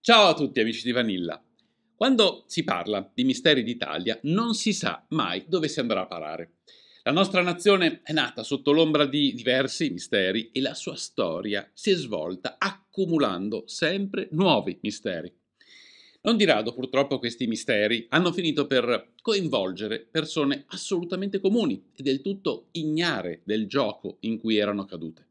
Ciao a tutti amici di Vanilla. Quando si parla di misteri d'Italia non si sa mai dove si andrà a parare. La nostra nazione è nata sotto l'ombra di diversi misteri e la sua storia si è svolta accumulando sempre nuovi misteri. Non di rado purtroppo questi misteri hanno finito per coinvolgere persone assolutamente comuni e del tutto ignare del gioco in cui erano cadute.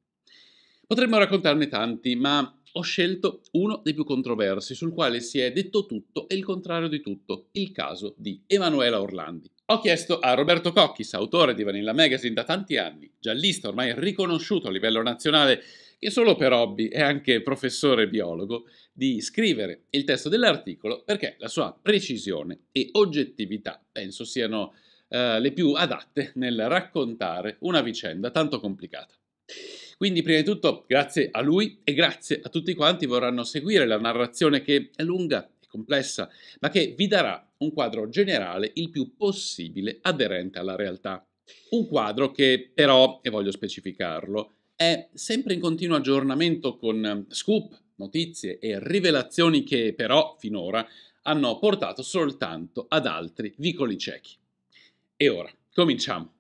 Potremmo raccontarne tanti, ma ho scelto uno dei più controversi, sul quale si è detto tutto e il contrario di tutto, il caso di Emanuela Orlandi. Ho chiesto a Roberto Cocchis, autore di Vanilla Magazine da tanti anni, giallista ormai riconosciuto a livello nazionale, che solo per hobby è anche professore biologo, di scrivere il testo dell'articolo perché la sua precisione e oggettività penso siano le più adatte nel raccontare una vicenda tanto complicata. Quindi, prima di tutto, grazie a lui e grazie a tutti quanti vorranno seguire la narrazione che è lunga e complessa, ma che vi darà un quadro generale il più possibile aderente alla realtà. Un quadro che però, e voglio specificarlo, è sempre in continuo aggiornamento con scoop, notizie e rivelazioni che però, finora, hanno portato soltanto ad altri vicoli ciechi. E ora, cominciamo.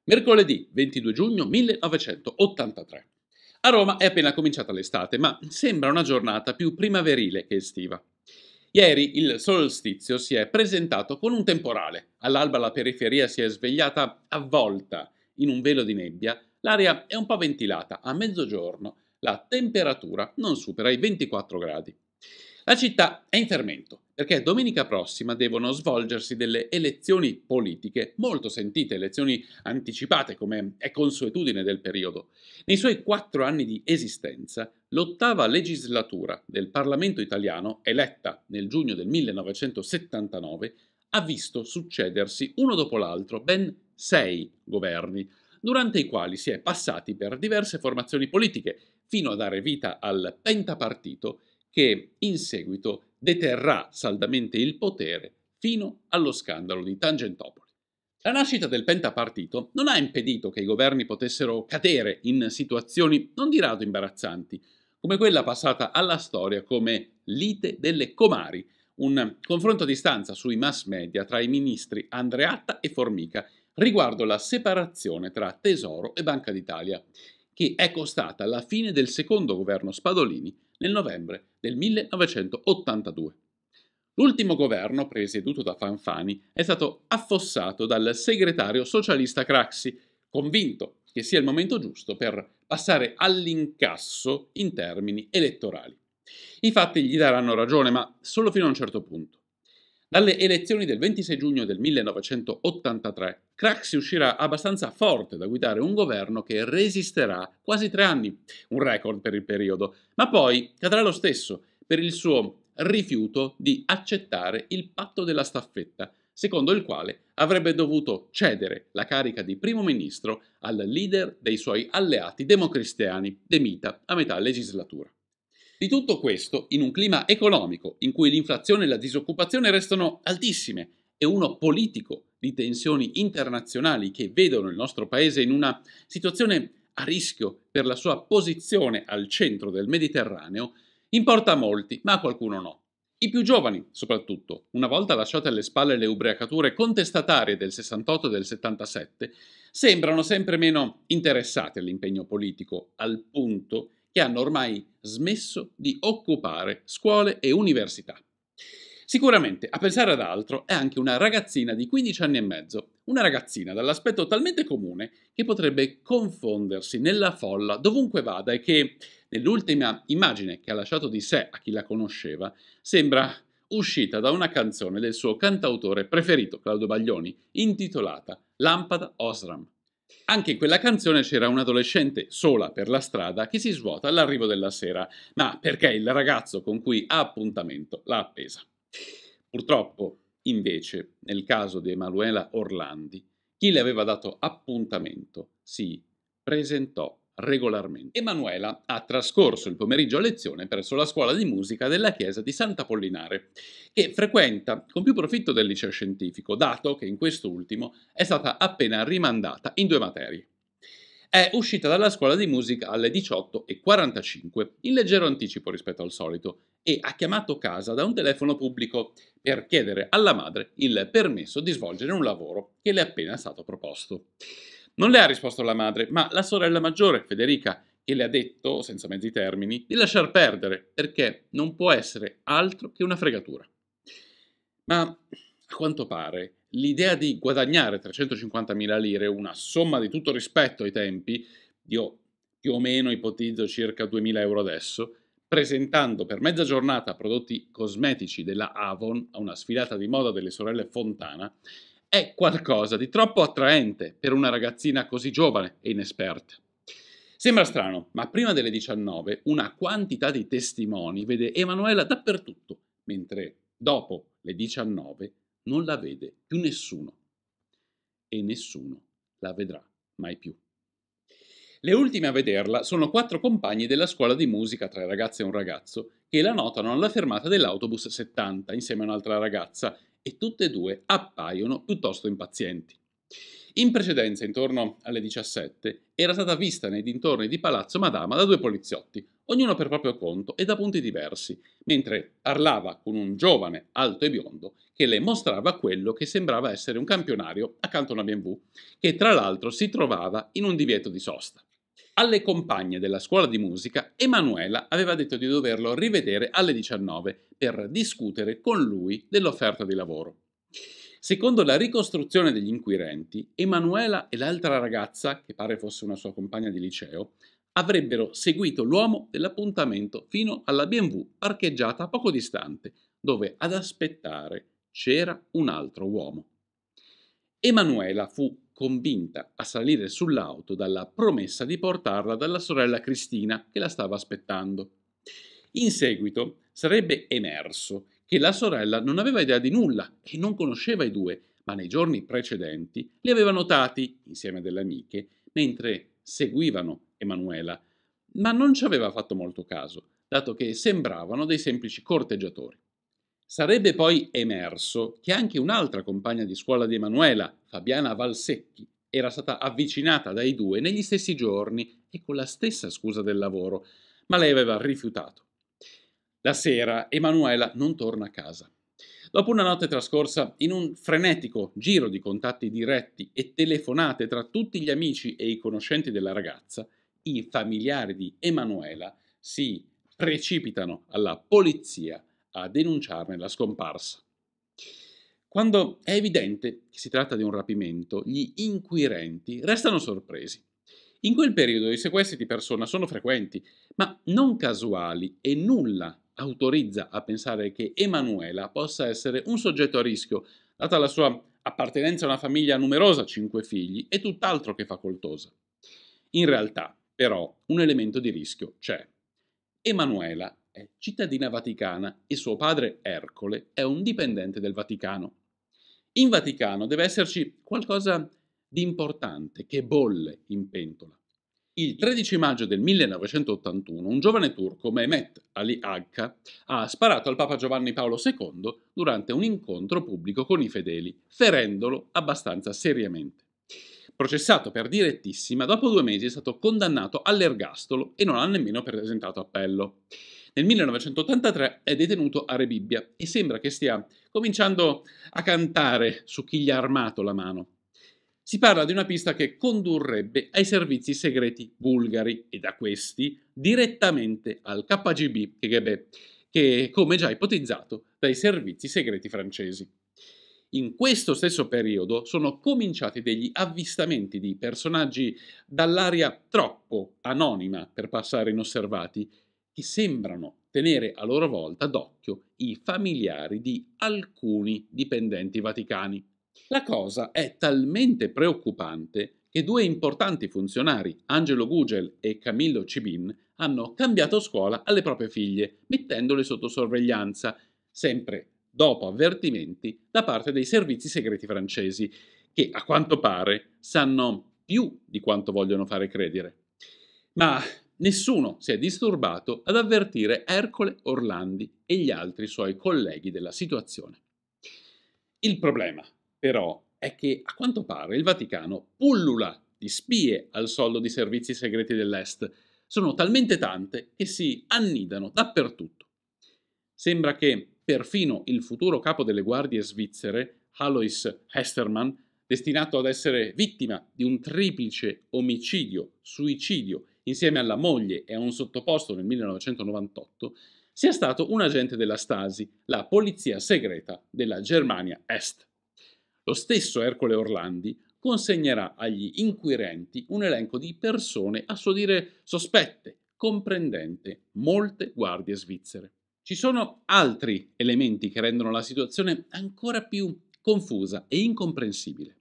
Mercoledì 22 giugno 1983. A Roma è appena cominciata l'estate, ma sembra una giornata più primaverile che estiva. Ieri il solstizio si è presentato con un temporale. All'alba la periferia si è svegliata avvolta in un velo di nebbia, l'aria è un po' ventilata, a mezzogiorno la temperatura non supera i 24 gradi. La città è in fermento perché domenica prossima devono svolgersi delle elezioni politiche, molto sentite, elezioni anticipate come è consuetudine del periodo. Nei suoi 4 anni di esistenza, l'ottava legislatura del Parlamento italiano, eletta nel giugno del 1979, ha visto succedersi uno dopo l'altro ben 6 governi, durante i quali si è passati per diverse formazioni politiche, fino a dare vita al pentapartito che in seguito deterrà saldamente il potere fino allo scandalo di Tangentopoli. La nascita del pentapartito non ha impedito che i governi potessero cadere in situazioni non di rado imbarazzanti, come quella passata alla storia come lite delle Comari, un confronto a distanza sui mass media tra i ministri Andreatta e Formica riguardo la separazione tra Tesoro e Banca d'Italia, che è costata la fine del secondo governo Spadolini nel novembre del 1982. L'ultimo governo, presieduto da Fanfani, è stato affossato dal segretario socialista Craxi, convinto che sia il momento giusto per passare all'incasso in termini elettorali. I fatti gli daranno ragione, ma solo fino a un certo punto. Dalle elezioni del 26 giugno del 1983, Craxi uscirà abbastanza forte da guidare un governo che resisterà quasi 3 anni, un record per il periodo, ma poi cadrà lo stesso per il suo rifiuto di accettare il patto della staffetta, secondo il quale avrebbe dovuto cedere la carica di primo ministro al leader dei suoi alleati democristiani, De Mita, a metà legislatura. Di tutto questo in un clima economico in cui l'inflazione e la disoccupazione restano altissime e uno politico di tensioni internazionali che vedono il nostro paese in una situazione a rischio per la sua posizione al centro del Mediterraneo, importa a molti, ma a qualcuno no. I più giovani, soprattutto, una volta lasciate alle spalle le ubriacature contestatarie del 68 e del 77, sembrano sempre meno interessati all'impegno politico, al punto che hanno ormai smesso di occupare scuole e università. Sicuramente, a pensare ad altro, è anche una ragazzina di 15 anni e mezzo, una ragazzina dall'aspetto talmente comune che potrebbe confondersi nella folla dovunque vada e che, nell'ultima immagine che ha lasciato di sé a chi la conosceva, sembra uscita da una canzone del suo cantautore preferito, Claudio Baglioni, intitolata Lampada Osram. Anche in quella canzone c'era un adolescente sola per la strada che si svuota all'arrivo della sera, ma perché il ragazzo con cui ha appuntamento l'ha appesa. Purtroppo, invece, nel caso di Emanuela Orlandi, chi le aveva dato appuntamento si presentò regolarmente. Emanuela ha trascorso il pomeriggio a lezione presso la scuola di musica della chiesa di Sant'Apollinare, che frequenta con più profitto del liceo scientifico, dato che in quest'ultimo è stata appena rimandata in 2 materie. È uscita dalla scuola di musica alle 18:45, in leggero anticipo rispetto al solito, e ha chiamato casa da un telefono pubblico per chiedere alla madre il permesso di svolgere un lavoro che le è appena stato proposto. Non le ha risposto la madre, ma la sorella maggiore, Federica, che le ha detto, senza mezzi termini, di lasciar perdere, perché non può essere altro che una fregatura. Ma a quanto pare l'idea di guadagnare 350.000 lire, una somma di tutto rispetto ai tempi, io più o meno ipotizzo circa 2.000 euro adesso, presentando per mezza giornata prodotti cosmetici della Avon a una sfilata di moda delle sorelle Fontana, è qualcosa di troppo attraente per una ragazzina così giovane e inesperta. Sembra strano, ma prima delle 19 una quantità di testimoni vede Emanuela dappertutto, mentre dopo le 19 non la vede più nessuno. E nessuno la vedrà mai più. Le ultime a vederla sono 4 compagni della scuola di musica, 3 ragazze e un ragazzo, che la notano alla fermata dell'autobus 70 insieme a un'altra ragazza, e tutte e due appaiono piuttosto impazienti. In precedenza, intorno alle 17, era stata vista nei dintorni di Palazzo Madama da 2 poliziotti, ognuno per proprio conto e da punti diversi, mentre parlava con un giovane alto e biondo che le mostrava quello che sembrava essere un campionario accanto a una BMW, che tra l'altro si trovava in un divieto di sosta. Alle compagne della scuola di musica, Emanuela aveva detto di doverlo rivedere alle 19 per discutere con lui dell'offerta di lavoro. Secondo la ricostruzione degli inquirenti, Emanuela e l'altra ragazza, che pare fosse una sua compagna di liceo, avrebbero seguito l'uomo dell'appuntamento fino alla BMW parcheggiata poco distante, dove ad aspettare c'era un altro uomo. Emanuela fu convinta a salire sull'auto dalla promessa di portarla dalla sorella Cristina che la stava aspettando. In seguito sarebbe emerso che la sorella non aveva idea di nulla e non conosceva i due, ma nei giorni precedenti li aveva notati, insieme a delle amiche, mentre seguivano Emanuela, ma non ci aveva fatto molto caso, dato che sembravano dei semplici corteggiatori. Sarebbe poi emerso che anche un'altra compagna di scuola di Emanuela, Fabiana Valsecchi, era stata avvicinata dai due negli stessi giorni e con la stessa scusa del lavoro, ma lei aveva rifiutato. La sera Emanuela non torna a casa. Dopo una notte trascorsa in un frenetico giro di contatti diretti e telefonate tra tutti gli amici e i conoscenti della ragazza, i familiari di Emanuela si precipitano alla polizia a denunciarne la scomparsa. Quando è evidente che si tratta di un rapimento, gli inquirenti restano sorpresi. In quel periodo i sequestri di persona sono frequenti, ma non casuali, e nulla autorizza a pensare che Emanuela possa essere un soggetto a rischio, data la sua appartenenza a una famiglia numerosa, 5 figli, e tutt'altro che facoltosa. In realtà, però, un elemento di rischio c'è. Emanuela è cittadina vaticana e suo padre Ercole è un dipendente del Vaticano. In Vaticano deve esserci qualcosa di importante che bolle in pentola. Il 13 maggio del 1981 un giovane turco, Mehmet Ali Agca, ha sparato al Papa Giovanni Paolo II durante un incontro pubblico con i fedeli, ferendolo abbastanza seriamente. Processato per direttissima, dopo 2 mesi è stato condannato all'ergastolo e non ha nemmeno presentato appello. Nel 1983 è detenuto a Rebibbia e sembra che stia cominciando a cantare su chi gli ha armato la mano. Si parla di una pista che condurrebbe ai servizi segreti bulgari e da questi direttamente al KGB, KGB, che come già ipotizzato dai servizi segreti francesi. In questo stesso periodo sono cominciati degli avvistamenti di personaggi dall'aria troppo anonima per passare inosservati, che sembrano tenere a loro volta d'occhio i familiari di alcuni dipendenti vaticani. La cosa è talmente preoccupante che 2 importanti funzionari, Angelo Gugel e Camillo Cibin, hanno cambiato scuola alle proprie figlie, mettendole sotto sorveglianza, sempre dopo avvertimenti da parte dei servizi segreti francesi, che a quanto pare sanno più di quanto vogliono fare credere. Ma nessuno si è disturbato ad avvertire Ercole Orlandi e gli altri suoi colleghi della situazione. Il problema, però, è che a quanto pare il Vaticano pullula di spie al soldo di servizi segreti dell'Est. Sono talmente tante che si annidano dappertutto. Sembra che perfino il futuro capo delle guardie svizzere, Alois Hestermann, destinato ad essere vittima di un triplice omicidio-suicidio insieme alla moglie e a un sottoposto nel 1998, sia stato un agente della Stasi, la polizia segreta della Germania Est. Lo stesso Ercole Orlandi consegnerà agli inquirenti un elenco di persone a suo dire sospette, comprendente molte guardie svizzere. Ci sono altri elementi che rendono la situazione ancora più confusa e incomprensibile.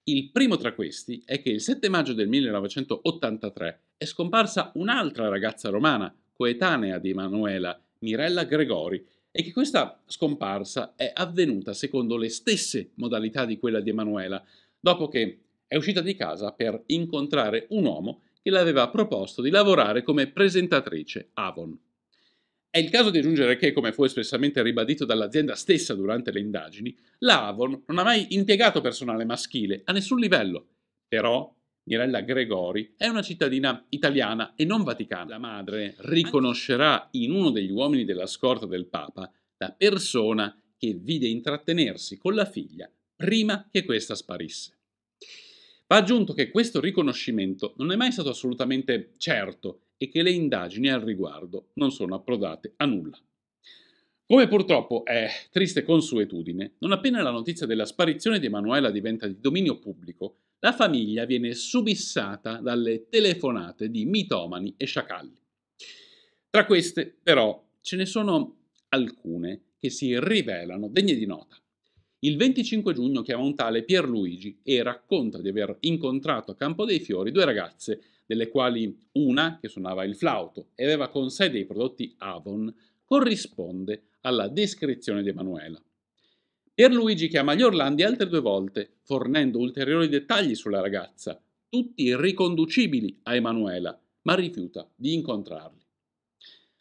Il primo tra questi è che il 7 maggio del 1983 è scomparsa un'altra ragazza romana, coetanea di Emanuela, Mirella Gregori, e che questa scomparsa è avvenuta secondo le stesse modalità di quella di Emanuela, dopo che è uscita di casa per incontrare un uomo che le aveva proposto di lavorare come presentatrice Avon. È il caso di aggiungere che, come fu espressamente ribadito dall'azienda stessa durante le indagini, la Avon non ha mai impiegato personale maschile a nessun livello. Però Mirella Gregori è una cittadina italiana e non vaticana. La madre riconoscerà in uno degli uomini della scorta del Papa la persona che vide intrattenersi con la figlia prima che questa sparisse. Va aggiunto che questo riconoscimento non è mai stato assolutamente certo e che le indagini al riguardo non sono approdate a nulla. Come purtroppo è triste consuetudine, non appena la notizia della sparizione di Emanuela diventa di dominio pubblico, la famiglia viene subissata dalle telefonate di mitomani e sciacalli. Tra queste, però, ce ne sono alcune che si rivelano degne di nota. Il 25 giugno chiama un tale Pierluigi e racconta di aver incontrato a Campo dei Fiori due ragazze, delle quali una, che suonava il flauto e aveva con sé dei prodotti Avon, corrisponde alla descrizione di Emanuela. Pierluigi chiama gli Orlandi altre 2 volte, fornendo ulteriori dettagli sulla ragazza, tutti riconducibili a Emanuela, ma rifiuta di incontrarli.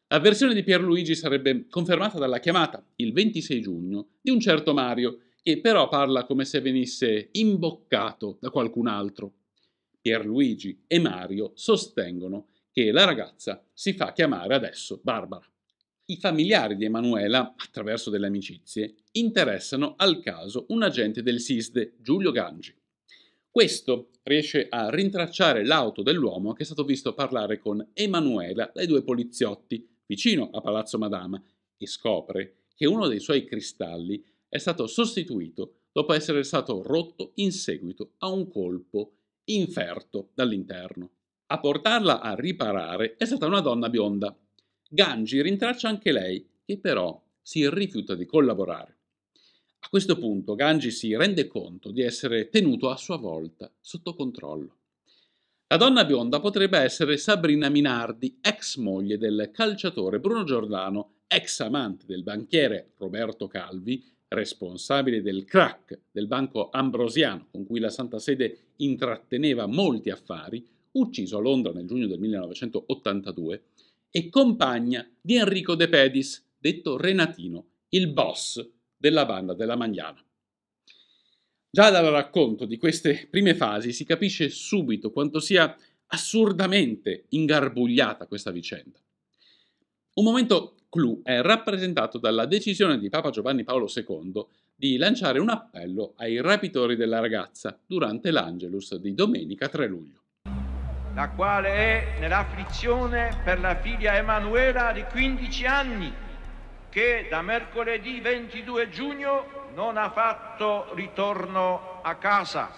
La versione di Pierluigi sarebbe confermata dalla chiamata, il 26 giugno, di un certo Mario, che però parla come se venisse imboccato da qualcun altro. Pierluigi e Mario sostengono che la ragazza si fa chiamare adesso Barbara. I familiari di Emanuela, attraverso delle amicizie, interessano al caso un agente del SISDE, Giulio Gangi. Questo riesce a rintracciare l'auto dell'uomo che è stato visto parlare con Emanuela dai 2 poliziotti vicino a Palazzo Madama e scopre che uno dei suoi cristalli è stato sostituito dopo essere stato rotto in seguito a un colpo inferto dall'interno. A portarla a riparare è stata una donna bionda. Gangi rintraccia anche lei, che però si rifiuta di collaborare. A questo punto Gangi si rende conto di essere tenuto a sua volta sotto controllo. La donna bionda potrebbe essere Sabrina Minardi, ex moglie del calciatore Bruno Giordano, ex amante del banchiere Roberto Calvi, responsabile del crack del Banco Ambrosiano con cui la Santa Sede intratteneva molti affari, ucciso a Londra nel giugno del 1982, e compagna di Enrico De Pedis, detto Renatino, il boss della banda della Magliana. Già dal racconto di queste prime fasi si capisce subito quanto sia assurdamente ingarbugliata questa vicenda. Un momento clou è rappresentato dalla decisione di Papa Giovanni Paolo II di lanciare un appello ai rapitori della ragazza durante l'Angelus di domenica 3 luglio. La quale è nell'afflizione per la figlia Emanuela di 15 anni, che da mercoledì 22 giugno non ha fatto ritorno a casa.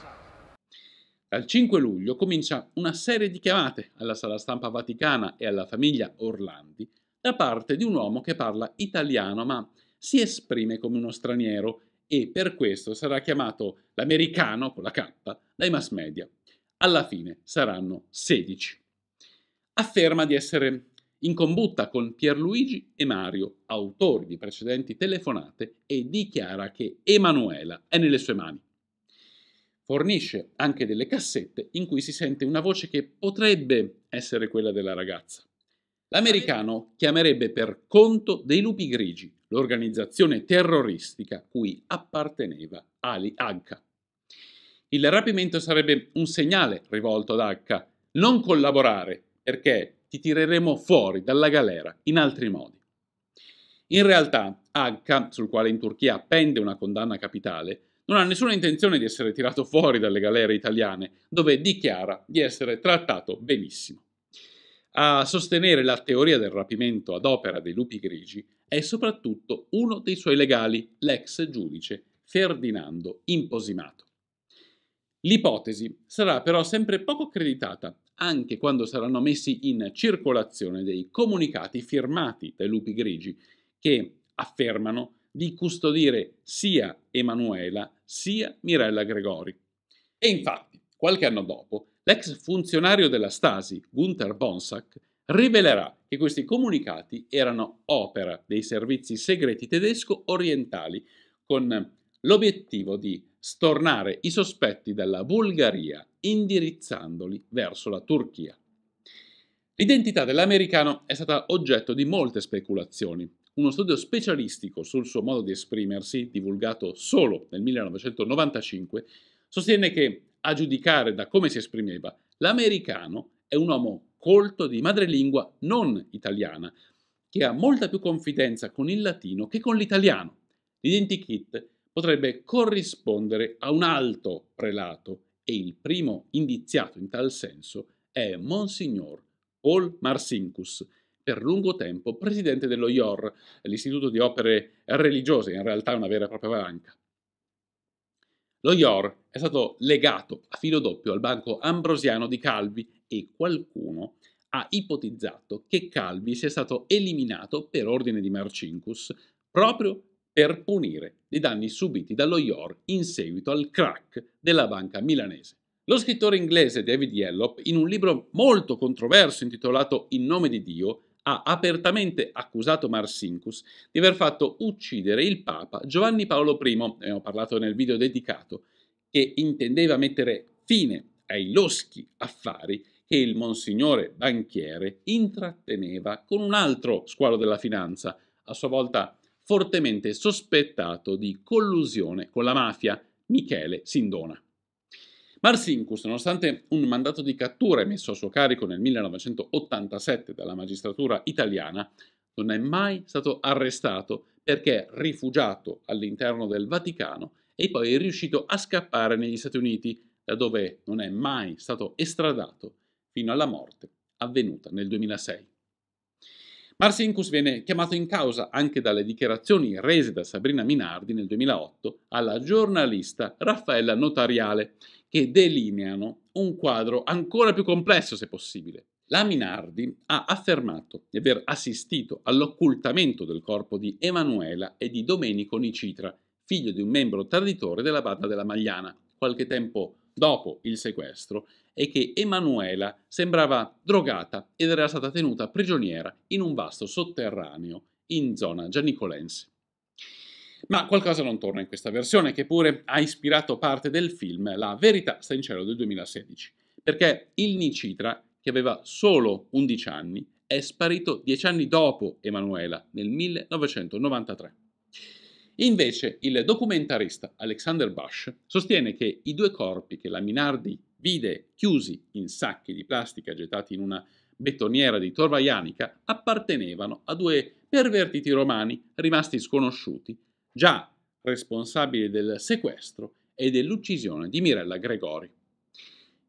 Dal 5 luglio comincia una serie di chiamate alla sala stampa vaticana e alla famiglia Orlandi da parte di un uomo che parla italiano ma si esprime come uno straniero e per questo sarà chiamato l'americano con la K dai mass media. Alla fine saranno 16. Afferma di essere in combutta con Pierluigi e Mario, autori di precedenti telefonate, e dichiara che Emanuela è nelle sue mani. Fornisce anche delle cassette in cui si sente una voce che potrebbe essere quella della ragazza. L'americano chiamerebbe per conto dei Lupi Grigi, l'organizzazione terroristica cui apparteneva Ali Agca. Il rapimento sarebbe un segnale rivolto ad H: non collaborare, perché ti tireremo fuori dalla galera in altri modi. In realtà, H, sul quale in Turchia pende una condanna capitale, non ha nessuna intenzione di essere tirato fuori dalle galere italiane, dove dichiara di essere trattato benissimo. A sostenere la teoria del rapimento ad opera dei lupi grigi è soprattutto uno dei suoi legali, l'ex giudice Ferdinando Imposimato. L'ipotesi sarà però sempre poco accreditata, anche quando saranno messi in circolazione dei comunicati firmati dai lupi grigi, che affermano di custodire sia Emanuela sia Mirella Gregori. E infatti, qualche anno dopo, l'ex funzionario della Stasi, Gunther Bonsack, rivelerà che questi comunicati erano opera dei servizi segreti tedesco-orientali, con l'obiettivo di stornare i sospetti dalla Bulgaria indirizzandoli verso la Turchia. L'identità dell'americano è stata oggetto di molte speculazioni. Uno studio specialistico sul suo modo di esprimersi, divulgato solo nel 1995, sostiene che, a giudicare da come si esprimeva, l'americano è un uomo colto di madrelingua non italiana, che ha molta più confidenza con il latino che con l'italiano. L'identikit potrebbe corrispondere a un alto prelato e il primo indiziato in tal senso è Monsignor Paul Marcinkus, per lungo tempo presidente dello IOR, l'Istituto di Opere Religiose, in realtà una vera e propria banca. Lo IOR è stato legato a filo doppio al Banco Ambrosiano di Calvi e qualcuno ha ipotizzato che Calvi sia stato eliminato per ordine di Marcinkus proprio per punire i danni subiti dallo IOR in seguito al crack della banca milanese. Lo scrittore inglese David Yellop, in un libro molto controverso intitolato In nome di Dio, ha apertamente accusato Marcinkus di aver fatto uccidere il Papa Giovanni Paolo I, ne abbiamo parlato nel video dedicato, che intendeva mettere fine ai loschi affari che il monsignore banchiere intratteneva con un altro squalo della finanza, a sua volta fortemente sospettato di collusione con la mafia, Michele Sindona. Marcinkus, nonostante un mandato di cattura emesso a suo carico nel 1987 dalla magistratura italiana, non è mai stato arrestato perché rifugiato all'interno del Vaticano e poi è riuscito a scappare negli Stati Uniti, da dove non è mai stato estradato fino alla morte avvenuta nel 2006. Marcinkus viene chiamato in causa anche dalle dichiarazioni rese da Sabrina Minardi nel 2008 alla giornalista Raffaella Notariale, che delineano un quadro ancora più complesso se possibile. La Minardi ha affermato di aver assistito all'occultamento del corpo di Emanuela e di Domenico Nicitra, figlio di un membro traditore della banda della Magliana, qualche tempo dopo il sequestro, e che Emanuela sembrava drogata ed era stata tenuta prigioniera in un vasto sotterraneo in zona gianicolense. Ma qualcosa non torna in questa versione, che pure ha ispirato parte del film La verità sta in cielo del 2016, perché il Nicitra, che aveva solo 11 anni, è sparito 10 anni dopo Emanuela, nel 1993. Invece il documentarista Alexander Bush sostiene che i due corpi che la Minardi vide chiusi in sacchi di plastica gettati in una betoniera di Torvaianica appartenevano a due pervertiti romani rimasti sconosciuti, già responsabili del sequestro e dell'uccisione di Mirella Gregori.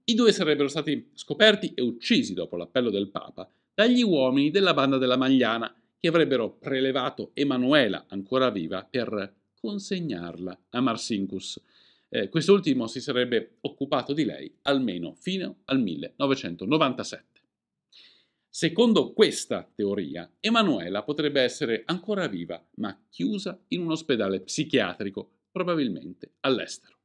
I due sarebbero stati scoperti e uccisi dopo l'appello del Papa dagli uomini della banda della Magliana, che avrebbero prelevato Emanuela, ancora viva, per consegnarla a Marcinkus. Quest'ultimo si sarebbe occupato di lei almeno fino al 1997. Secondo questa teoria, Emanuela potrebbe essere ancora viva, ma chiusa in un ospedale psichiatrico, probabilmente all'estero.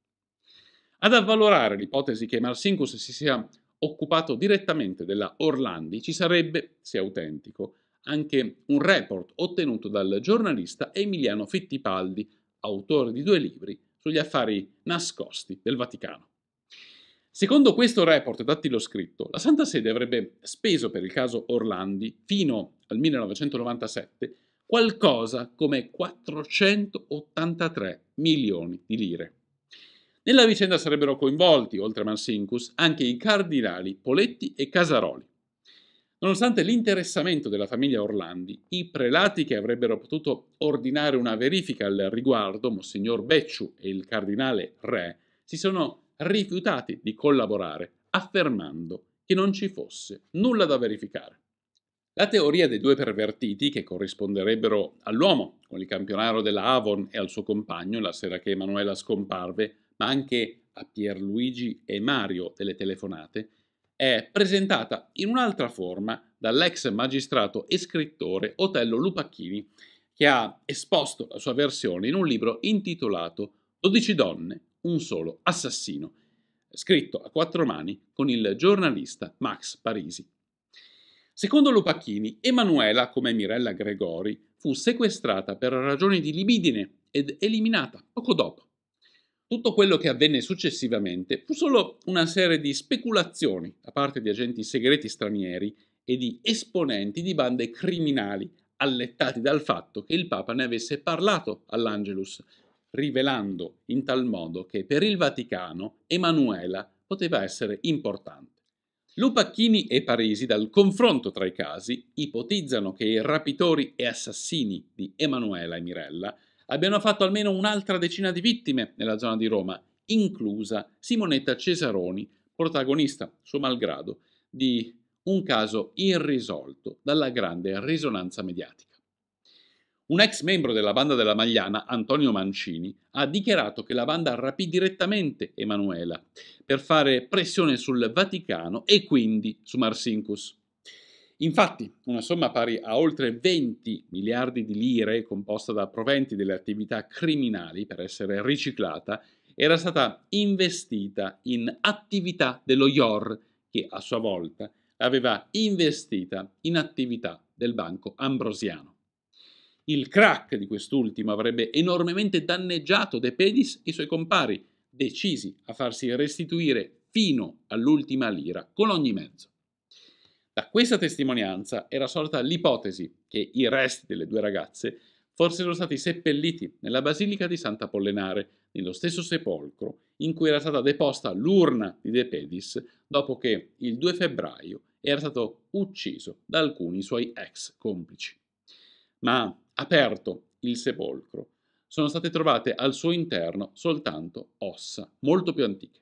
Ad avvalorare l'ipotesi che Marcinkus si sia occupato direttamente della Orlandi ci sarebbe, se autentico, anche un report ottenuto dal giornalista Emiliano Fittipaldi, autore di 2 libri sugli affari nascosti del Vaticano. Secondo questo report dattiloscritto, la Santa Sede avrebbe speso per il caso Orlandi, fino al 1997, qualcosa come 483 milioni di lire. Nella vicenda sarebbero coinvolti, oltre a Marcinkus, anche i cardinali Poletti e Casaroli. Nonostante l'interessamento della famiglia Orlandi, i prelati che avrebbero potuto ordinare una verifica al riguardo, Monsignor Becciu e il cardinale Re, si sono rifiutati di collaborare, affermando che non ci fosse nulla da verificare. La teoria dei due pervertiti, che corrisponderebbero all'uomo con il campionario della Avon e al suo compagno la sera che Emanuela scomparve, ma anche a Pierluigi e Mario delle telefonate, è presentata in un'altra forma dall'ex magistrato e scrittore Otello Lupacchini, che ha esposto la sua versione in un libro intitolato 12 donne, un solo assassino, scritto a quattro mani con il giornalista Max Parisi. Secondo Lupacchini, Emanuela, come Mirella Gregori, fu sequestrata per ragioni di libidine ed eliminata poco dopo. Tutto quello che avvenne successivamente fu solo una serie di speculazioni da parte di agenti segreti stranieri e di esponenti di bande criminali, allettati dal fatto che il Papa ne avesse parlato all'Angelus, rivelando in tal modo che per il Vaticano Emanuela poteva essere importante. Lupacchini e Parisi, dal confronto tra i casi, ipotizzano che i rapitori e assassini di Emanuela e Mirella abbiano fatto almeno un'altra decina di vittime nella zona di Roma, inclusa Simonetta Cesaroni, protagonista, suo malgrado, di un caso irrisolto dalla grande risonanza mediatica. Un ex membro della banda della Magliana, Antonio Mancini, ha dichiarato che la banda rapì direttamente Emanuela per fare pressione sul Vaticano e quindi su Marcinkus. Infatti, una somma pari a oltre 20 miliardi di lire, composta da proventi delle attività criminali per essere riciclata, era stata investita in attività dello IOR, che a sua volta aveva investita in attività del Banco Ambrosiano. Il crack di quest'ultimo avrebbe enormemente danneggiato De Pedis e i suoi compari, decisi a farsi restituire fino all'ultima lira con ogni mezzo. Da questa testimonianza era sorta l'ipotesi che i resti delle due ragazze fossero stati seppelliti nella Basilica di Sant'Apollinare, nello stesso sepolcro in cui era stata deposta l'urna di De Pedis dopo che il 2 febbraio era stato ucciso da alcuni suoi ex complici. Ma, aperto il sepolcro, sono state trovate al suo interno soltanto ossa molto più antiche.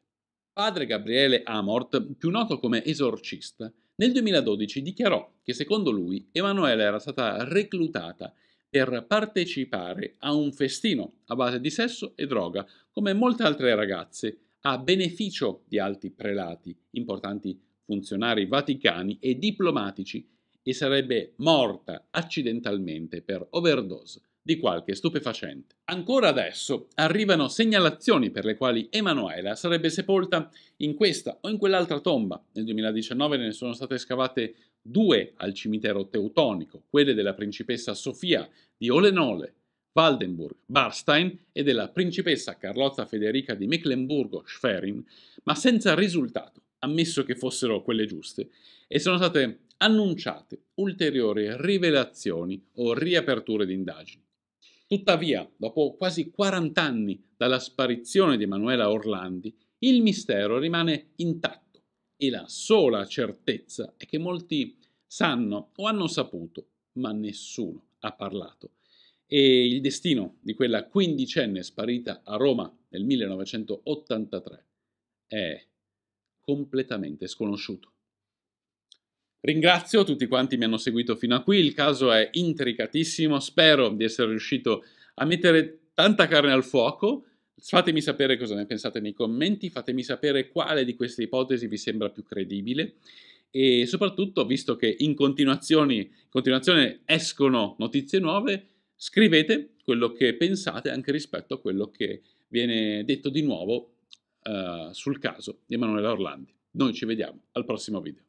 Padre Gabriele Amort, più noto come esorcista, nel 2012 dichiarò che secondo lui Emanuela era stata reclutata per partecipare a un festino a base di sesso e droga, come molte altre ragazze, a beneficio di alti prelati, importanti funzionari vaticani e diplomatici, e sarebbe morta accidentalmente per overdose di qualche stupefacente. Ancora adesso arrivano segnalazioni per le quali Emanuela sarebbe sepolta in questa o in quell'altra tomba. Nel 2019 ne sono state scavate 2 al cimitero teutonico, quelle della principessa Sofia di Olenole, Waldenburg, Barstein e della principessa Carlotta Federica di Meclemburgo-Schwerin, ma senza risultato, ammesso che fossero quelle giuste, e sono state annunciate ulteriori rivelazioni o riaperture di indagini. Tuttavia, dopo quasi 40 anni dalla sparizione di Emanuela Orlandi, il mistero rimane intatto e la sola certezza è che molti sanno o hanno saputo, ma nessuno ha parlato. E il destino di quella quindicenne sparita a Roma nel 1983 è completamente sconosciuto. Ringrazio tutti quanti mi hanno seguito fino a qui, il caso è intricatissimo, spero di essere riuscito a mettere tanta carne al fuoco. Fatemi sapere cosa ne pensate nei commenti, fatemi sapere quale di queste ipotesi vi sembra più credibile e soprattutto, visto che in continuazione escono notizie nuove, scrivete quello che pensate anche rispetto a quello che viene detto di nuovo sul caso di Emanuela Orlandi. Noi ci vediamo al prossimo video.